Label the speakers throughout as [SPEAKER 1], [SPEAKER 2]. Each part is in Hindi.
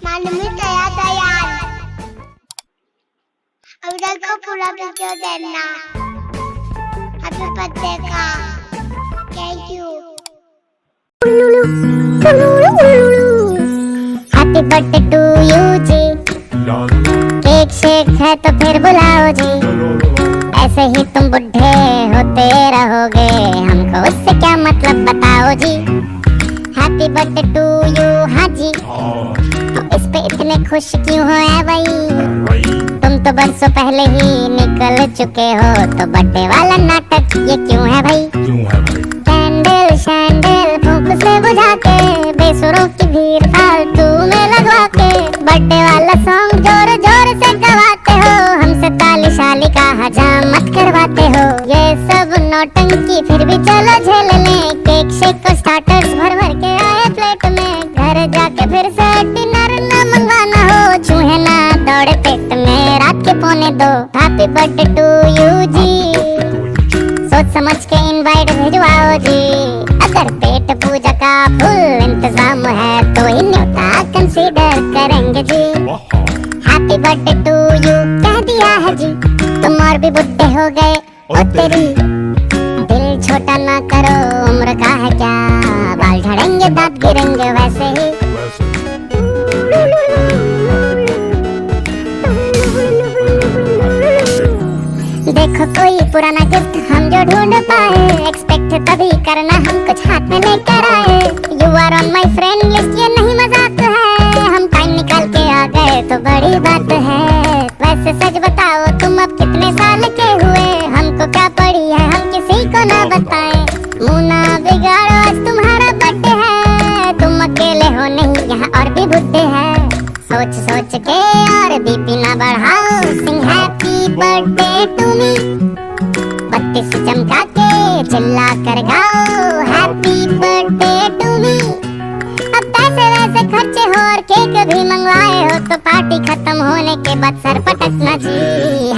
[SPEAKER 1] मालूमी तैयार तैयार। अब देखो पूरा वीडियो देखना। हैप्पी बर्थडे का thank you. Happy birthday to you जी। केक शेक है तो फिर बुलाओ जी। ऐसे ही तुम बुढ़े होते रहोगे, हमको उससे क्या मतलब बताओ जी। Happy birthday to you. हाँ जी, तो इस पे इतने खुश क्यों हो ऐ भाई? तुम तो बरसों पहले ही निकल चुके हो, तो बर्थडे वाला नाटक ये क्यों है भाई? कैंडल शैंडल फूंक से बुझा के, बेसुरों की भीड़ फालतू में लगवा के, बर्थडे वाला सॉन्ग जोर जोर से गवाते हो, हमसे ताली शाली का हजामत करवाते हो। ये सब नौटंकी फिर भी चलो झेल लें, केक शेक और स्टार्टर्स भर भर के आए प्लेट में। घर जाके फिर से डिनर न मंगवाना हो, चूहे ना दौड़े पेट में रात के 1:45। हैप्पी बर्थडे टू यू जी। सोच समझ के इनवाइट भिजवाओ जी। अगर पेट पूजा का फुल इंतजाम है तो ही न्योता कंसीडर करेंगे जी। हैप्पी बर्थडे टू यू कह दिया है जी। तुम और भी बुढ़े हो गए ओ तेरी, दिल छोटा ना करो, उम्र का है क्या, बाल झड़ेंगे दांत गिरेंगे वैसे ही। देखो कोई पुराना गिफ्ट हम जो ढूंढ पाए, एक्सपेक्ट तभी करना हम कुछ हाथ में लेकर आए। You are on my friend list, ये नहीं मजाक है, हम टाइम निकाल के आ गए तो बड़ी बात है। वैसे सच बताओ तुम अब कितने साल के हुए, हमको क्या पड़ी है हम किसी को ना बताएं। मुँह ना बिगाड़ो आज तुम्हारा बर्थडे है, तुम अकेले हो नहीं यहाँ और भी बुड्ढे हैं। सोच सोच के और बीपी ना बढ़ाओ, सिंग हैप्पी बर्थडे टू मी। बत्ती से चमका के चिल्ला कर गाओ हैप्पी बर्थडे टू मी। अब पैसे वैसे खर्चे हो और केक भी मंगवाए हो, तो पार्टी खत्म होने के बाद सर पटकना जी।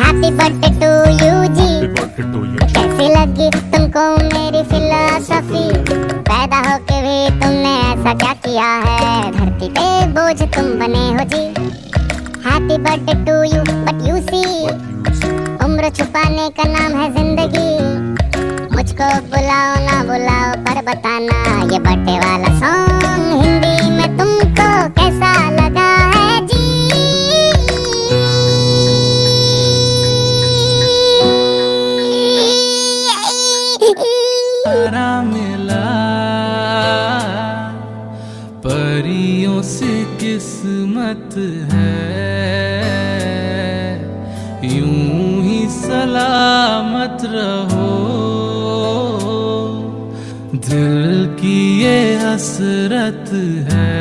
[SPEAKER 1] हैप्पी बर्थडे टू यू जी। कैसी लगी तुमको मेरी फिलॉसफी, पैदा होके भी तुमने ऐसा क्या किया है, धरती पे बोझ तुम बने हो जी। Happy birthday to you but you see, उम्र छुपाने का नाम है जिंदगी। मुझको बुलाओ ना बुलाओ पर बताना, ये बर्थडे वाला सॉन्ग हिंदी में तुमको कैसा लगा है जी।
[SPEAKER 2] तारा मिला परियों से किस्मत है, यूं ही सलामत रहो, दिल की ये हसरत है।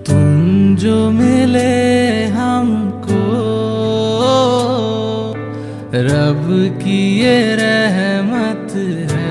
[SPEAKER 2] तुम जो मिले हमको, रब की ये रहमत है।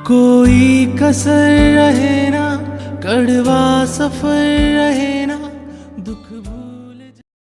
[SPEAKER 2] कोई कसर रहे ना, कड़वा सफर रहे